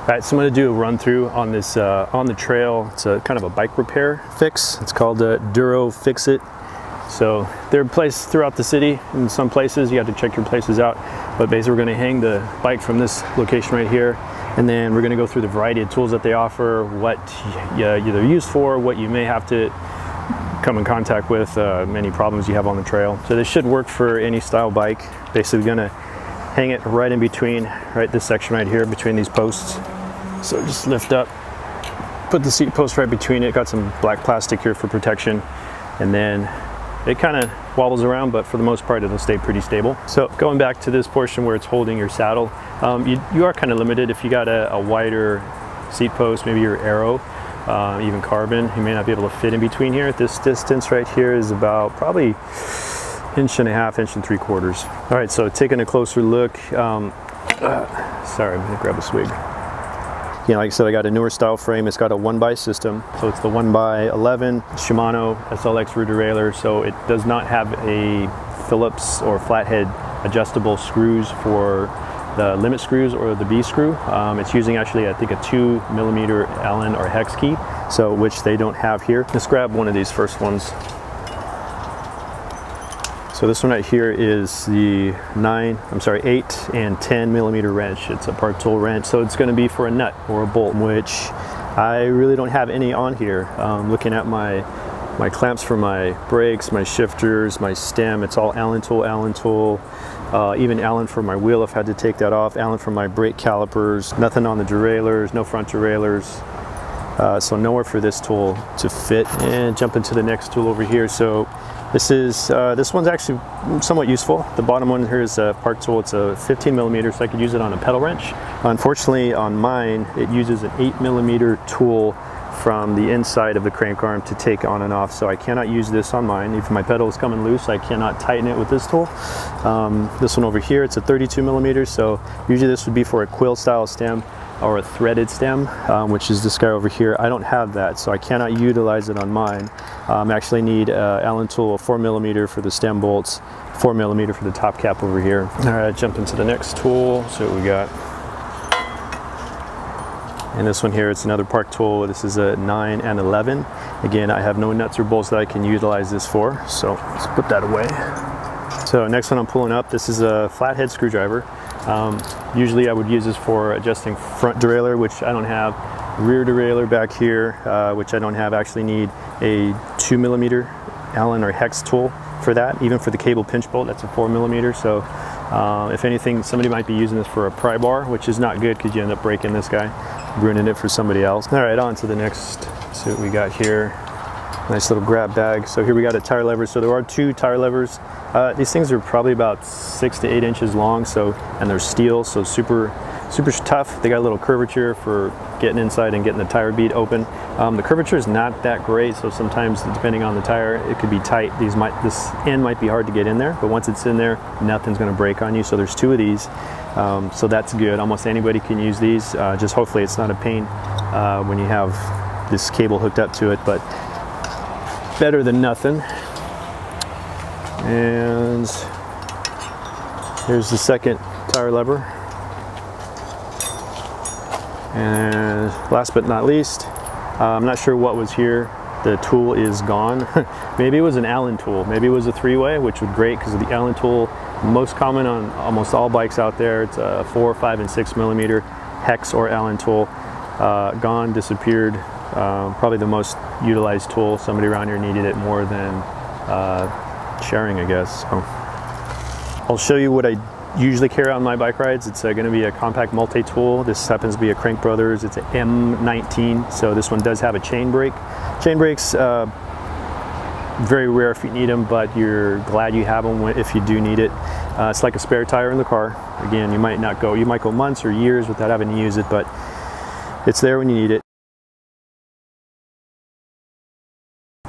All right, so I'm going to do a run through on this on the trail. It's a kind of a bike repair fix. It's called Dero Fix It. So they're placed throughout the city. In some places you have to check your places out, but basically we're going to hang the bike from this location right here, and then we're going to go through the variety of tools that they offer, what they're used for, what you may have to come in contact with, many problems you have on the trail. So this should work for any style bike. Basically going to hang it right in between, right this section right here between these posts. So just lift up, put the seat post right between it, got some black plastic here for protection, and then it kind of wobbles around, but for the most part it'll stay pretty stable. So going back to this portion where it's holding your saddle, you are kind of limited. If you got a wider seat post, maybe your Aero, even carbon, you may not be able to fit in between here. This distance right here is about probably 1.5 inches, 1 3/4 inches. All right, so taking a closer look, sorry, I'm gonna grab a swig. You know, like I said, I got a newer style frame. It's got a 1x system, so it's the 1x11 Shimano SLX rear derailleur. So it does not have a Phillips or flathead adjustable screws for the limit screws or the B screw. It's using actually, I think, a 2mm Allen or hex key, so which they don't have here. Let's grab one of these first ones. So this one right here is the 8 and 10mm wrench. It's a part tool wrench, so it's going to be for a nut or a bolt, which I really don't have any on here. Looking at my clamps for my brakes, my shifters, my stem, it's all Allen tool, even Allen for my wheel if I had to take that off, Allen for my brake calipers, nothing on the derailleurs, no front derailleurs. So nowhere for this tool to fit. And jump into the next tool over here. So this one's actually somewhat useful. The bottom one here is a part tool. It's a 15mm, so I could use it on a pedal wrench. Unfortunately, on mine, it uses an 8mm tool from the inside of the crank arm to take on and off, so I cannot use this on mine. If my pedal is coming loose, I cannot tighten it with this tool. This one over here, it's a 32mm, so usually this would be for a quill style stem or a threaded stem, which is this guy over here. I don't have that, so I cannot utilize it on mine. I actually need Allen tool, 4mm for the stem bolts, 4mm for the top cap over here. All right, jump into the next tool. So what we got. And this one here, it's another part tool. This is a 9 and 11. Again, I have no nuts or bolts that I can utilize this for, so let's put that away. So next one I'm pulling up, this is a flathead screwdriver. Usually I would use this for adjusting front derailleur, which I don't have. Rear derailleur back here, which I don't have. I actually need a 2mm Allen or hex tool for that. Even for the cable pinch bolt, that's a 4mm. So if anything, somebody might be using this for a pry bar, which is not good because you end up breaking this guy, ruining it for somebody else. All right, on to the next. See what we got here. Nice little grab bag. So here we got a tire lever. So there are 2 tire levers. These things are probably about 6 to 8 inches long. So, and they're steel, so super tough. They got a little curvature for getting inside and getting the tire bead open. The curvature is not that great, so sometimes depending on the tire, it could be tight. This end might be hard to get in there, but once it's in there, nothing's going to break on you. So there's 2 of these, so that's good. Almost anybody can use these. Just hopefully it's not a pain when you have this cable hooked up to it, but better than nothing. And here's the second tire lever. And last but not least, I'm not sure what was here. The tool is gone. Maybe it was an Allen tool. Maybe it was a 3-way, which would be great because the Allen tool, most common on almost all bikes out there. It's a 4, 5, and 6mm hex or Allen tool. Gone, disappeared. Probably the most utilized tool. Somebody around here needed it more than sharing, I guess. So I'll show you what I usually carry on my bike rides. It's going to be a compact multi-tool. This happens to be a Crank Brothers. It's an M19, so this one does have a chain brake. Chain brakes, very rare if you need them, but you're glad you have them if you do need it. It's like a spare tire in the car. Again, you might go months or years without having to use it, but it's there when you need it.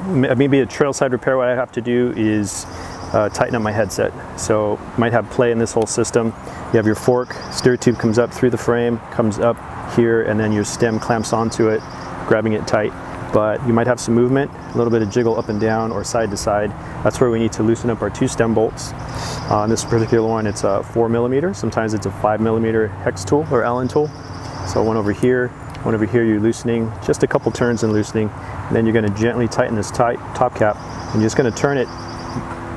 Maybe a trailside repair, what I have to do is tighten up my headset. So might have play in this whole system. You have your fork, steer tube comes up through the frame, comes up here, and then your stem clamps onto it, grabbing it tight. But you might have some movement, a little bit of jiggle up and down or side to side. That's where we need to loosen up our 2 stem bolts. On this particular one, it's a 4mm. Sometimes it's a 5mm hex tool or Allen tool. So So one over here you're loosening, just a couple turns and loosening, and then you're going to gently tighten this top cap, and you're just going to turn it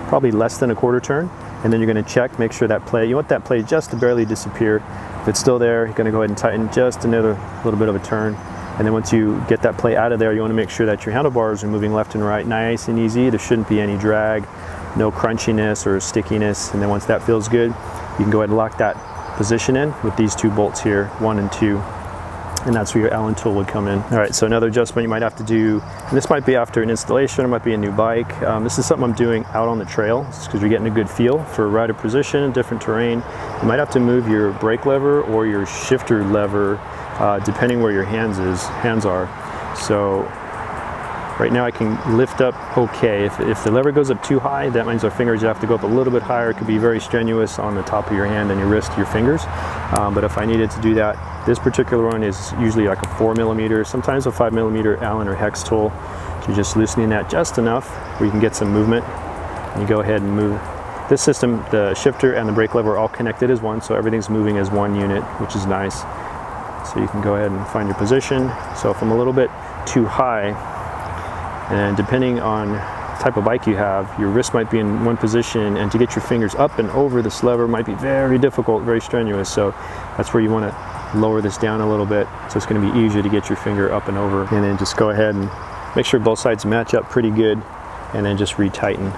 probably less than a quarter turn, and then you're going to check, make sure that plate, you want that plate just to barely disappear. If it's still there, you're going to go ahead and tighten just another little bit of a turn. And then once you get that plate out of there, you want to make sure that your handlebars are moving left and right, nice and easy. There shouldn't be any drag, no crunchiness or stickiness. And then once that feels good, you can go ahead and lock that position in with these two bolts here, 1 and 2. And that's where your Allen tool would come in. All right, so another adjustment you might have to do, and this might be after an installation, or might be a new bike. This is something I'm doing out on the trail, because you're getting a good feel for rider position, different terrain. You might have to move your brake lever or your shifter lever, depending where your hands are. So right now I can lift up okay. If the lever goes up too high, that means our fingers have to go up a little bit higher. It could be very strenuous on the top of your hand and your wrist, your fingers. But if I needed to do that, this particular one is usually like a 4mm, sometimes a 5mm Allen or hex tool. So you're just loosening that just enough where you can get some movement. And you go ahead and move. This system, the shifter and the brake lever are all connected as one, so everything's moving as one unit, which is nice. So you can go ahead and find your position. So if I'm a little bit too high, and depending on the type of bike you have, your wrist might be in one position, and to get your fingers up and over this lever might be very difficult, very strenuous. So that's where you want to lower this down a little bit, so it's going to be easier to get your finger up and over. And then just go ahead and make sure both sides match up pretty good, and then just retighten.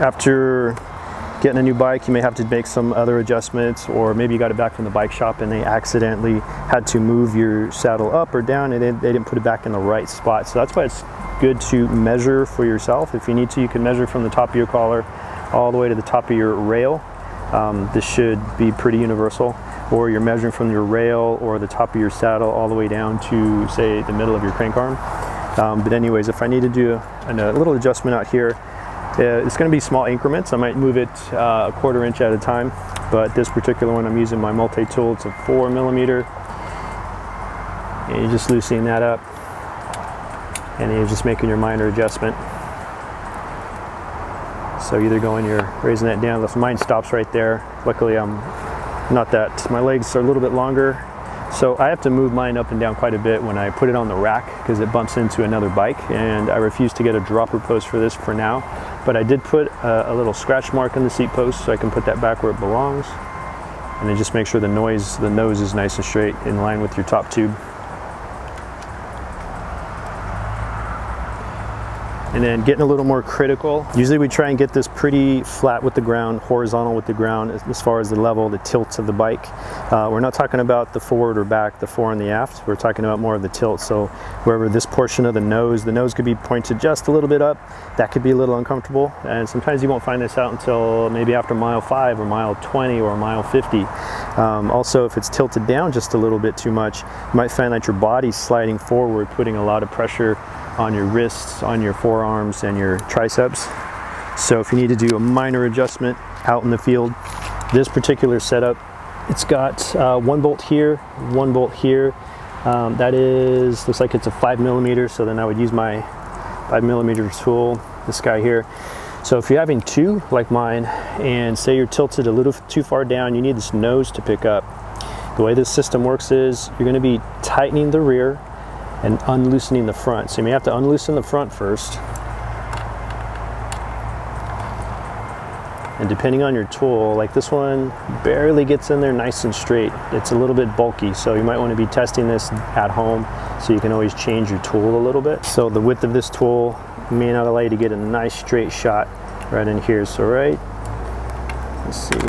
After getting a new bike, you may have to make some other adjustments, or maybe you got it back from the bike shop and they accidentally had to move your saddle up or down, and they didn't put it back in the right spot. So that's why it's good to measure for yourself. If you need to, you can measure from the top of your collar all the way to the top of your rail. This should be pretty universal. Or you're measuring from your rail or the top of your saddle all the way down to, say, the middle of your crank arm. But anyways, if I need to do a little adjustment out here, it's going to be small increments. I might move it a quarter inch at a time, but this particular one I'm using my multi-tool. It's a 4mm, and you're just loosening that up, and then you're just making your minor adjustment. So either you're raising that down. Mine stops right there. Luckily my legs are a little bit longer, so I have to move mine up and down quite a bit when I put it on the rack, because it bumps into another bike, and I refuse to get a dropper post for this for now. But I did put a little scratch mark in the seat post, so I can put that back where it belongs, and then just make sure the nose is nice and straight in line with your top tube. And then getting a little more critical, usually we try and get this pretty flat with the ground, horizontal with the ground, as far as the level, the tilt of the bike. We're not talking about the forward or back, the fore and the aft. We're talking about more of the tilt. So wherever this portion of the nose could be pointed just a little bit up, that could be a little uncomfortable. And sometimes you won't find this out until maybe after mile 5 or mile 20 or mile 50. Also, if it's tilted down just a little bit too much, you might find that your body's sliding forward, putting a lot of pressure on your wrists, on your forearms, and your triceps. So if you need to do a minor adjustment out in the field, this particular setup, it's got one bolt here, one bolt here. Looks like it's a 5mm, so then I would use my 5mm tool, this guy here. So if you're having two, like mine, and say you're tilted a little too far down, you need this nose to pick up. The way this system works is you're going to be tightening the rear and unloosening the front. So you may have to unloosen the front first. And depending on your tool, like this one barely gets in there nice and straight. It's a little bit bulky, so you might want to be testing this at home, so you can always change your tool a little bit. So the width of this tool may not allow you to get a nice straight shot right in here. So let's see,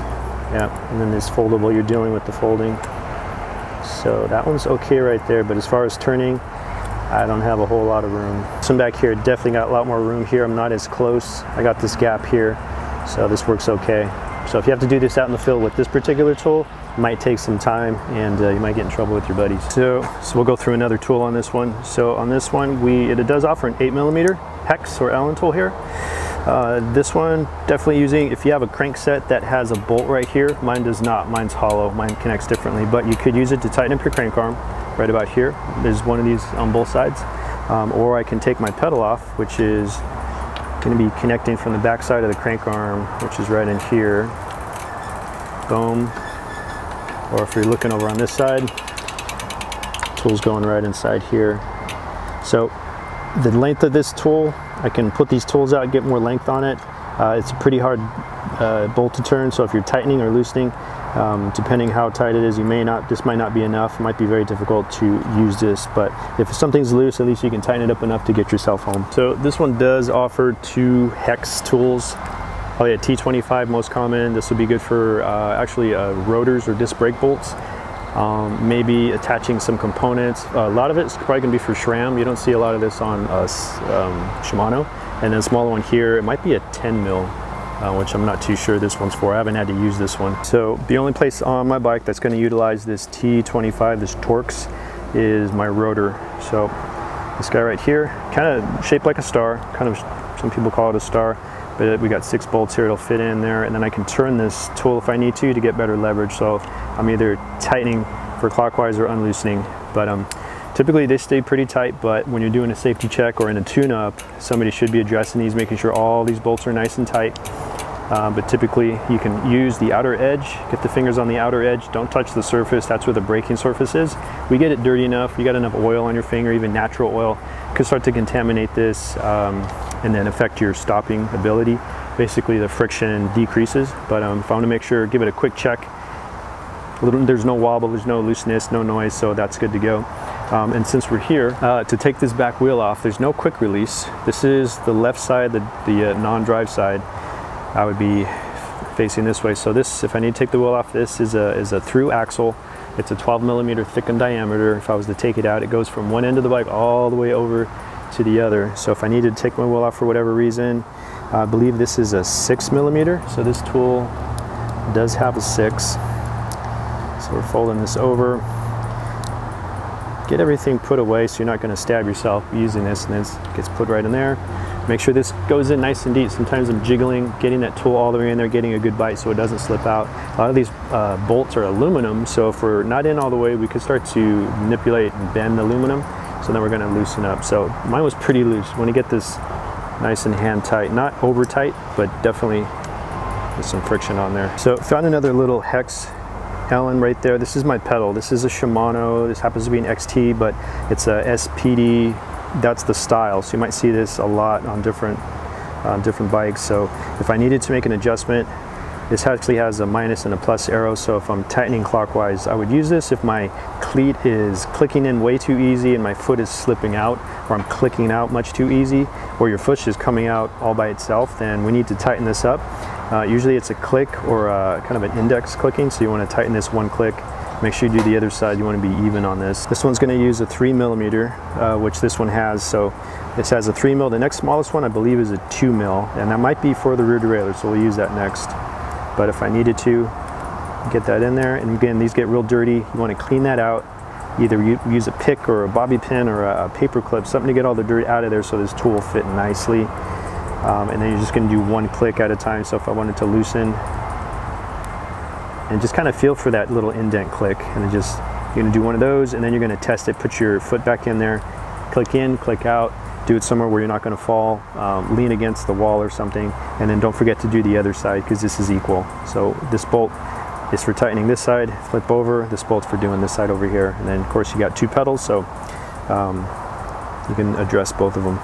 yeah, and then this foldable, you're dealing with the folding. So that one's okay right there, but as far as turning, I don't have a whole lot of room. This one back here, definitely got a lot more room here. I'm not as close. I got this gap here, so this works okay. So if you have to do this out in the field with this particular tool, it might take some time, and you might get in trouble with your buddies. So we'll go through another tool on this one. So on this one, it does offer an 8mm hex or Allen tool here. This one, definitely using, if you have a crank set that has a bolt right here, mine does not, mine's hollow, mine connects differently, but you could use it to tighten up your crank arm right about here. There's one of these on both sides. Or I can take my pedal off, which is going to be connecting from the back side of the crank arm, which is right in here. Boom. or if you're looking over on this side, tool's going right inside here. So the length of this tool, I can put these tools out, get more length on it. It's a pretty hard bolt to turn, so if you're tightening or loosening, depending how tight it is, this might not be enough. It might be very difficult to use this, but if something's loose, at least you can tighten it up enough to get yourself home. So this one does offer 2 hex tools. Oh yeah, T25 most common. This would be good for actually rotors or disc brake bolts. Maybe attaching some components. A lot of it's probably gonna be for SRAM. You don't see a lot of this on Shimano. And then a smaller one here, it might be a 10 mil. Which I'm not too sure this one's for. I haven't had to use this one. So the only place on my bike that's going to utilize this T25, this Torx, is my rotor. So this guy right here, kind of shaped like a star, kind of, some people call it a star, but we got 6 bolts here, it'll fit in there, and then I can turn this tool if I need to get better leverage. So I'm either tightening for clockwise or unloosening, but typically they stay pretty tight, but when you're doing a safety check or in a tune-up, somebody should be addressing these, making sure all these bolts are nice and tight. But typically you can use the outer edge, get the fingers on the outer edge, don't touch the surface, that's where the braking surface is. We get it dirty enough, you got enough oil on your finger, even natural oil, could start to contaminate this and then affect your stopping ability. Basically the friction decreases, but if I want to make sure, give it a quick check, there's no wobble, there's no looseness, no noise, so that's good to go. And since we're here, to take this back wheel off, there's no quick release. This is the left side, the non-drive side. I would be facing this way. So this, if I need to take the wheel off, this is a through axle. It's a 12 millimeter thick in diameter. If I was to take it out, it goes from one end of the bike all the way over to the other. So if I needed to take my wheel off for whatever reason, I believe this is a 6 millimeter. So this tool does have a 6. So we're folding this over. Get everything put away so you're not going to stab yourself using this, and this gets put right in there. Make sure this goes in nice and deep. Sometimes I'm jiggling, getting that tool all the way in there, getting a good bite so it doesn't slip out. A lot of these bolts are aluminum, so if we're not in all the way, we could start to manipulate and bend the aluminum. So then we're going to loosen up. So mine was pretty loose. When you get this nice and hand tight, not over tight, but definitely with some friction on there. So found another little hex Allen right there. This is my pedal. This is a Shimano. This happens to be an XT, but it's a SPD. That's the style. So you might see this a lot on different bikes. So if I needed to make an adjustment, this actually has a minus and a plus arrow. So if I'm tightening clockwise, I would use this if my cleat is clicking in way too easy and my foot is slipping out, or I'm clicking out much too easy, or your foot's just coming out all by itself, then we need to tighten this up. Usually it's a click or kind of an index clicking, so you want to tighten this one click. Make sure you do the other side. You want to be even on this. This one's going to use a 3 millimeter, which this one has. So this has a 3 mil. The next smallest one I believe is a 2 mil, and that might be for the rear derailleur, so we'll use that next. But if I needed to, get that in there. And again, these get real dirty. You want to clean that out. Either you use a pick or a bobby pin or a paper clip, something to get all the dirt out of there so this tool will fit nicely. And then you're just going to do one click at a time. So if I wanted to loosen, and just kind of feel for that little indent click, and then just, you're going to do one of those, and then you're going to test it, put your foot back in there, click in, click out, do it somewhere where you're not going to fall, lean against the wall or something, and then don't forget to do the other side because this is equal. So this bolt is for tightening this side, flip over, this bolt's for doing this side over here, and then of course you got 2 pedals, so you can address both of them.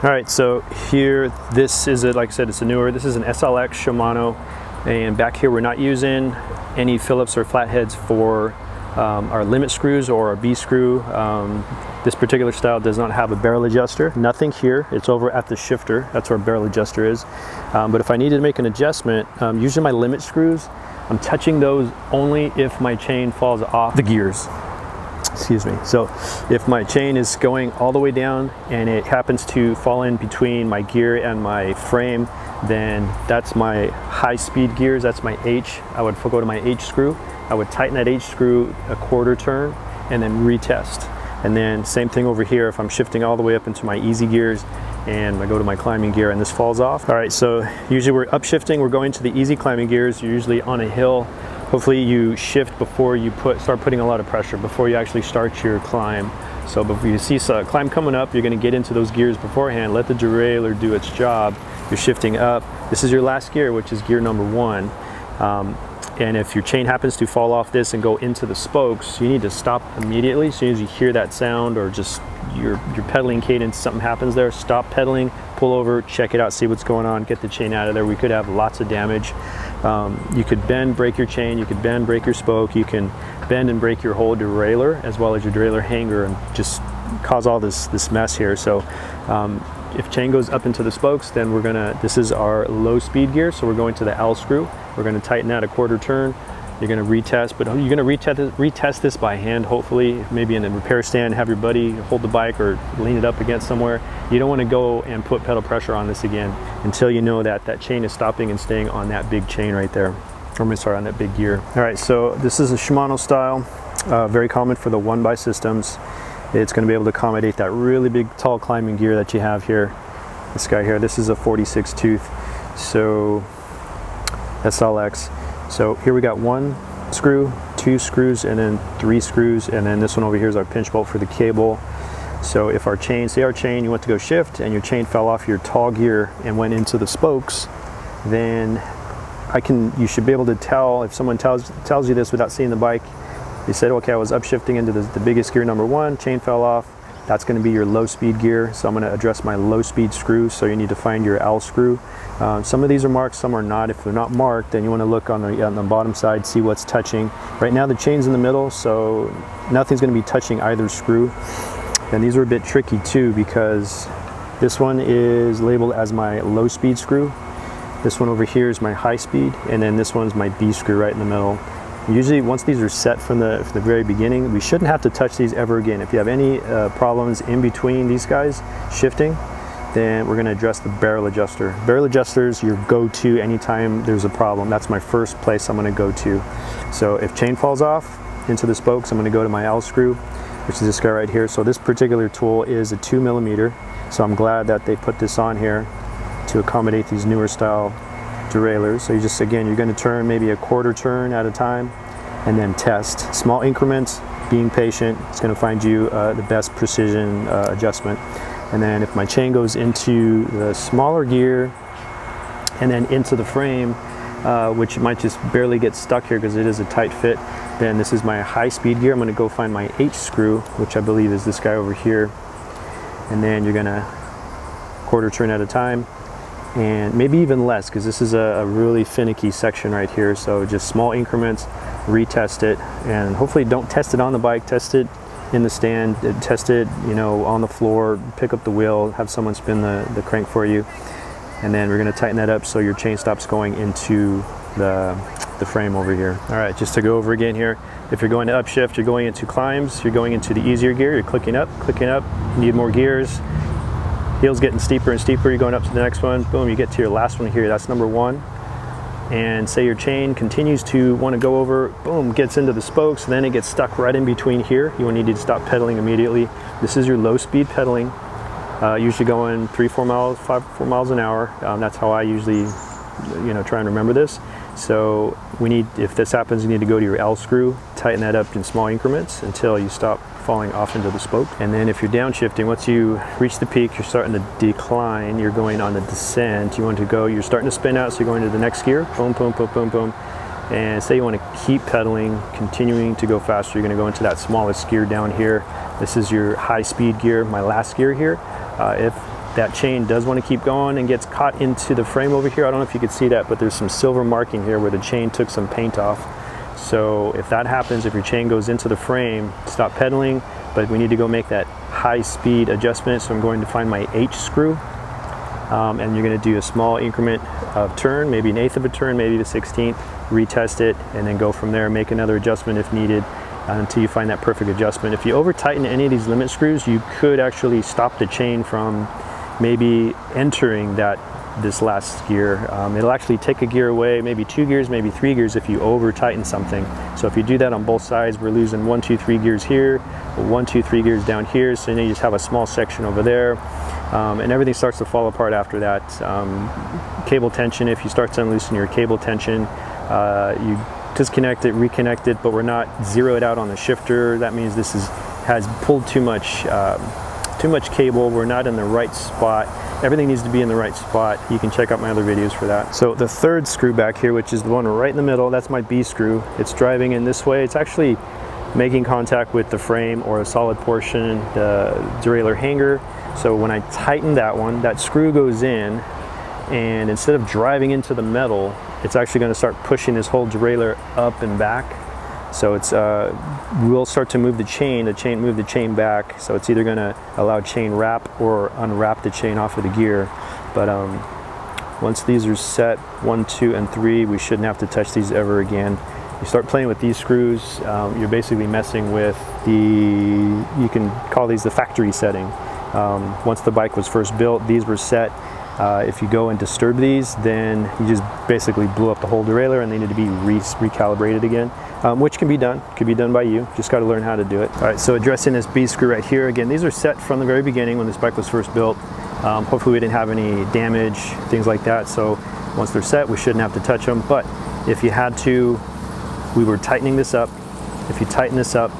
All right, so here, this is like I said, it's a newer, this is an SLX Shimano, and back here we're not using any Phillips or flatheads for our limit screws or our B screw. This particular style does not have a barrel adjuster, nothing here, it's over at the shifter, that's where our barrel adjuster is. But if I needed to make an adjustment, usually my limit screws, I'm touching those only if my chain falls off the gears. Excuse me. So if my chain is going all the way down and it happens to fall in between my gear and my frame, then that's my high speed gears, that's my H. I would go to my H screw, I would tighten that H screw a quarter turn and then retest. And then same thing over here, if I'm shifting all the way up into my easy gears and I go to my climbing gear and this falls off. All right, so usually we're upshifting, we're going to the easy climbing gears, you're usually on a hill. Hopefully you shift before you start putting a lot of pressure, before you actually start your climb. So if you see a climb coming up, you're going to get into those gears beforehand. Let the derailleur do its job. You're shifting up. This is your last gear, which is gear number 1. And if your chain happens to fall off this and go into the spokes, you need to stop immediately. As soon as you hear that sound, or just your pedaling cadence, something happens there, stop pedaling, pull over, check it out, see what's going on, get the chain out of there. We could have lots of damage. You could bend, break your chain, you could bend, break your spoke, you can bend and break your whole derailleur as well as your derailleur hanger, and just cause all this mess here. So if chain goes up into the spokes, then this is our low speed gear, so we're going to the L screw. We're going to tighten that a quarter turn. You're going to retest, but you're going to retest this by hand, hopefully, maybe in a repair stand, have your buddy hold the bike or lean it up against somewhere. You don't want to go and put pedal pressure on this again until you know that that chain is stopping and staying on that big chain right there. Or sorry, on that big gear. All right, so this is a Shimano style, very common for the 1x systems. It's going to be able to accommodate that really big, tall climbing gear that you have here. This guy here, this is a 46 tooth, so SLX. So here we got 1 screw, 2 screws, and then 3 screws, and then this one over here is our pinch bolt for the cable. So if our chain, say our chain, you went to go shift and your chain fell off your tall gear and went into the spokes, then you should be able to tell, if someone tells you this without seeing the bike. You said, okay, I was upshifting into the biggest gear number 1, chain fell off. That's going to be your low speed gear. So I'm going to address my low speed screws. So you need to find your L screw. Some of these are marked, some are not. If they're not marked, then you want to look on the bottom side, see what's touching. Right now the chain's in the middle, so nothing's going to be touching either screw. And these are a bit tricky too, because this one is labeled as my low speed screw. This one over here is my high speed, and then this one's my B screw right in the middle. Usually once these are set from the very beginning, we shouldn't have to touch these ever again. If you have any problems in between these guys shifting, then we're going to address the barrel adjuster. Barrel adjuster is your go-to anytime there's a problem. That's my first place I'm going to go to. So if chain falls off into the spokes, I'm going to go to my L screw, which is this guy right here. So this particular tool is a 2mm, so I'm glad that they put this on here to accommodate these newer style derailleurs. So you're going to turn maybe a quarter turn at a time and then test. Small increments, being patient, it's going to find you the best precision adjustment. And then if my chain goes into the smaller gear and then into the frame, which might just barely get stuck here because it is a tight fit, then this is my high speed gear. I'm going to go find my H screw, which I believe is this guy over here. And then you're going to quarter turn at a time, and maybe even less, because this is a really finicky section right here. So just small increments, retest it, and hopefully don't test it on the bike, test it in the stand, test it on the floor, pick up the wheel, have someone spin the crank for you, and then we're going to tighten that up so your chain stops going into the frame over here. All right, just to go over again here, if you're going to upshift, you're going into climbs, you're going into the easier gear, you're clicking up, need more gears. Heel's getting steeper and steeper, you're going up to the next one, boom, you get to your last one here, that's number 1. And say your chain continues to want to go over, boom, gets into the spokes, then it gets stuck right in between here. You will need to stop pedaling immediately. This is your low speed pedaling, usually going 3-4 miles, 5-4 miles an hour. That's how I usually try and remember this. So if this happens, you need to go to your L screw, tighten that up in small increments until you stop falling off into the spoke. And then if you're downshifting, once you reach the peak, you're starting to decline, you're going on the descent, you're starting to spin out, so you're going to the next gear, boom, boom, boom, boom, boom. And say you want to keep pedaling, continuing to go faster, you're going to go into that smallest gear down here. This is your high speed gear, my last gear here. If that chain does want to keep going and gets caught into the frame over here, I don't know if you could see that, but there's some silver marking here where the chain took some paint off. So if that happens, if your chain goes into the frame, stop pedaling, but we need to go make that high speed adjustment. So I'm going to find my H screw, and you're going to do a small increment of turn, maybe 1/8 of a turn, maybe the 16th, retest it, and then go from there, make another adjustment if needed until you find that perfect adjustment. If you over tighten any of these limit screws, you could actually stop the chain from maybe entering this last gear. It'll actually take a gear away, maybe 2 gears, maybe 3 gears if you over tighten something. So if you do that on both sides, we're losing 1, 2, 3 gears here, 1, 2, 3 gears down here, so you just have a small section over there, and everything starts to fall apart after that. Cable tension, if you start to unloosen your cable tension, you disconnect it, reconnect it, but we're not zeroed out on the shifter. That means this has pulled too much cable. We're not in the right spot. Everything needs to be in the right spot. You can check out my other videos for that. So the third screw back here, which is the one right in the middle, that's my B screw. It's driving in this way. It's actually making contact with the frame or a solid portion, the derailleur hanger. So when I tighten that one, that screw goes in, and instead of driving into the metal, it's actually going to start pushing this whole derailleur up and back. So it's we'll start to move the chain move the chain back. So it's either going to allow chain wrap or unwrap the chain off of the gear. But once these are set, 1, 2, and 3, we shouldn't have to touch these ever again. You start playing with these screws, you're basically messing with you can call these the factory setting. Once the bike was first built, these were set. If you go and disturb these, then you just basically blew up the whole derailleur and they need to be recalibrated again, which can be done. Could be done by you. Just got to learn how to do it. All right, so addressing this B screw right here, again, these are set from the very beginning when this bike was first built. Hopefully we didn't have any damage, things like that. So once they're set, we shouldn't have to touch them. But if you had to, we were tightening this up. If you tighten this up,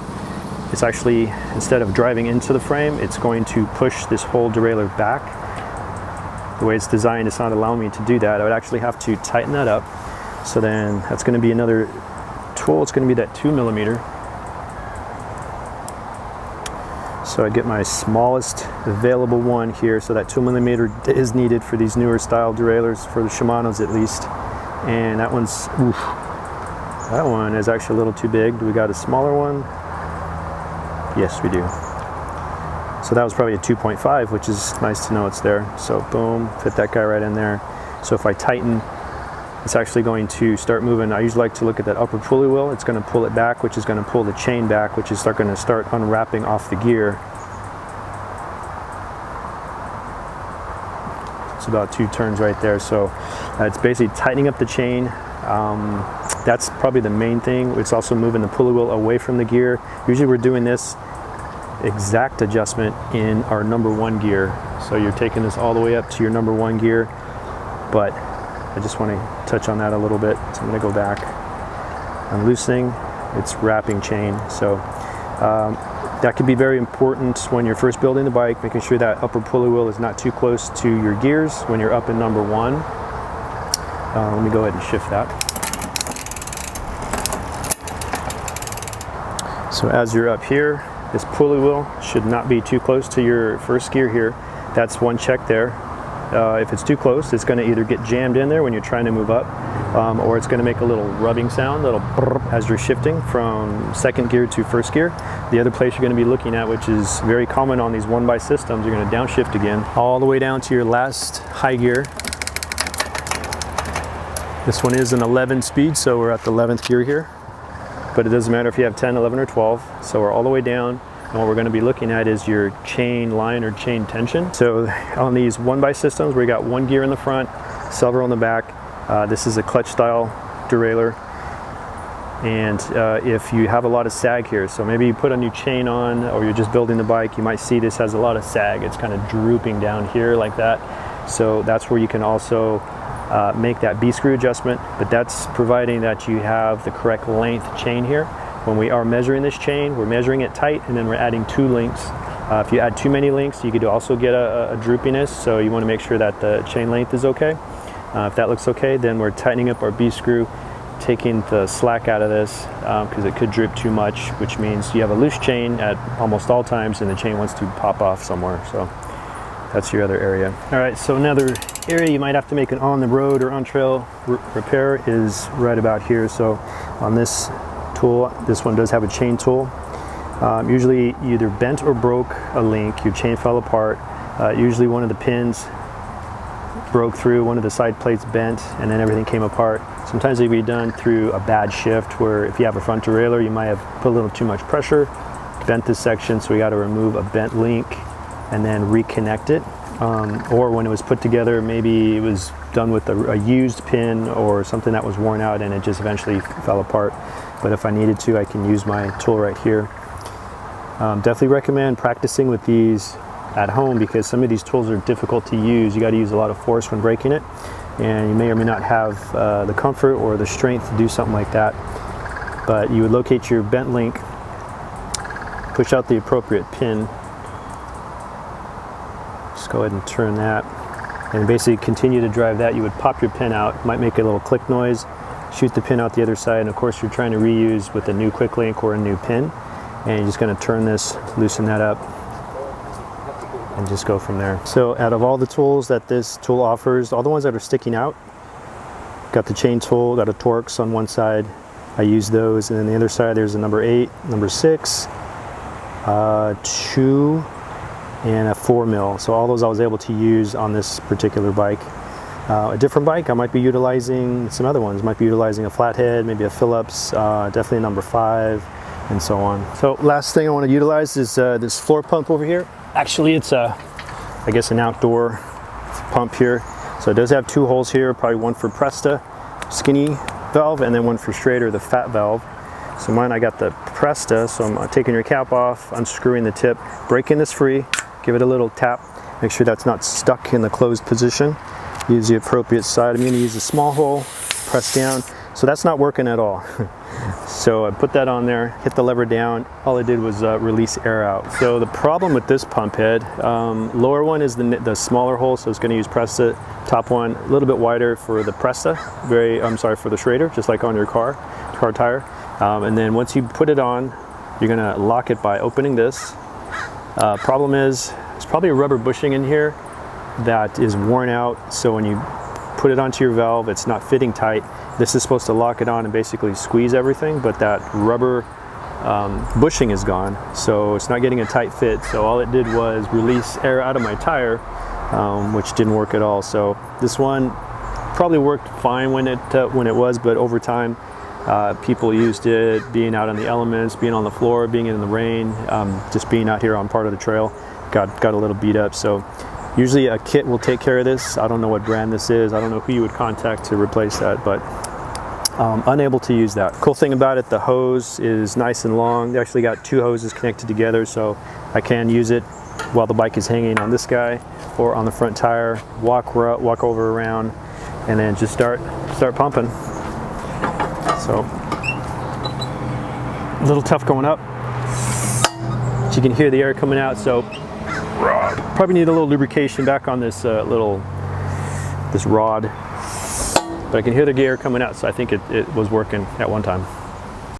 it's actually, instead of driving into the frame, it's going to push this whole derailleur back. The way it's designed, it's not allowing me to do that. I would actually have to tighten that up. So then that's going to be another tool. It's going to be that 2mm. So I get my smallest available one here. So that 2mm is needed for these newer style derailleurs, for the Shimano's at least. And that one's, oof, that one is actually a little too big. Do we got a smaller one? Yes, we do. So that was probably a 2.5, which is nice to know it's there. So boom, fit that guy right in there. So if I tighten, it's actually going to start moving. I usually like to look at that upper pulley wheel. It's going to pull it back, which is going to pull the chain back, which is going to start unwrapping off the gear. It's about 2 turns right there. So it's basically tightening up the chain. That's probably the main thing. It's also moving the pulley wheel away from the gear. Usually we're doing this exact adjustment in our number 1 gear. So you're taking this all the way up to your number 1 gear, but I just want to touch on that a little bit. So I'm going to go back. I'm loosening, it's wrapping chain. So that could be very important when you're first building the bike, making sure that upper pulley wheel is not too close to your gears when you're up in number 1. Let me go ahead and shift that. So as you're up here, this pulley wheel should not be too close to your first gear here. That's one check there. If it's too close, it's going to either get jammed in there when you're trying to move up, or it's going to make a little rubbing sound, little brrr, as you're shifting from second gear to first gear. The other place you're going to be looking at, which is very common on these 1x systems, you're going to downshift again, all the way down to your last high gear. This one is an 11 speed, so we're at the 11th gear here. But it doesn't matter if you have 10, 11, or 12. So we're all the way down, and what we're going to be looking at is your chain line or chain tension. So on these 1x systems, we got 1 gear in the front, several on the back. This is a clutch style derailleur. And if you have a lot of sag here, so maybe you put a new chain on or you're just building the bike, you might see this has a lot of sag. It's kind of drooping down here like that. So that's where you can also make that B screw adjustment, but that's providing that you have the correct length chain here. When we are measuring this chain, we're measuring it tight, and then we're adding 2 links. If you add too many links, you could also get a droopiness, so you want to make sure that the chain length is okay. If that looks okay, then we're tightening up our B screw, taking the slack out of this, because it could droop too much, which means you have a loose chain at almost all times and the chain wants to pop off somewhere. So that's your other area. All right, so another area you might have to make an on-the-road or on-trail repair is right about here. So on this tool, this one does have a chain tool. Usually you either bent or broke a link, your chain fell apart. Usually one of the pins broke through, one of the side plates bent, and then everything came apart. Sometimes it can be done through a bad shift, where if you have a front derailleur, you might have put a little too much pressure, bent this section, so we got to remove a bent link and then reconnect it. Or when it was put together, maybe it was done with a used pin or something that was worn out and it just eventually fell apart. But if I needed to, I can use my tool right here. Definitely recommend practicing with these at home, because some of these tools are difficult to use. You got to use a lot of force when breaking it, and you may or may not have the comfort or the strength to do something like that. But you would locate your bent link push out the appropriate pin. Just go ahead and turn that, and basically continue to drive that. You would pop your pin out, might make a little click noise, shoot the pin out the other side, and of course you're trying to reuse with a new quick link or a new pin, and you're just going to turn this, loosen that up, and just go from there. So out of all the tools that this tool offers, all the ones that are sticking out, got the chain tool, got a Torx on one side, I use those, and then the other side there's a number 8, number 6, 2, and a 4 mil. So all those I was able to use on this particular bike. A different bike, I might be utilizing some other ones. Might be utilizing a flathead, maybe a Phillips, definitely a number 5, and so on. So last thing I want to utilize is this floor pump over here. Actually, it's I guess an outdoor pump here. So it does have 2 holes here, probably one for Presta, skinny valve, and then one for Schrader, the fat valve. So mine, I got the Presta, so I'm taking your cap off, unscrewing the tip, breaking this free, give it a little tap, make sure that's not stuck in the closed position. Use the appropriate side. I'm going to use a small hole, press down. So that's not working at all. So I put that on there, hit the lever down. All I did was release air out. So the problem with this pump head, lower one is the smaller hole, so it's going to use Presta. Top one, a little bit wider for the Presta, for the Schrader, just like on your car tire. And then once you put it on, you're going to lock it by opening this. Problem is, there's probably a rubber bushing in here that is worn out, so when you put it onto your valve, it's not fitting tight. This is supposed to lock it on and basically squeeze everything, but that rubber bushing is gone, so it's not getting a tight fit. So all it did was release air out of my tire, which didn't work at all. So this one probably worked fine when it was, but over time people used it being out in the elements, being on the floor, being in the rain, just being out here on part of the trail, got a little beat up. So usually a kit will take care of this. I don't know what brand this is. I don't know who you would contact to replace that, but unable to use that. Cool thing about it, the hose is nice and long. They actually got 2 hoses connected together, so I can use it while the bike is hanging on this guy or on the front tire, walk over around, and then just start pumping. So a little tough going up, but you can hear the air coming out. So probably need a little lubrication back on this this rod, but I can hear the air coming out, so I think it was working at one time.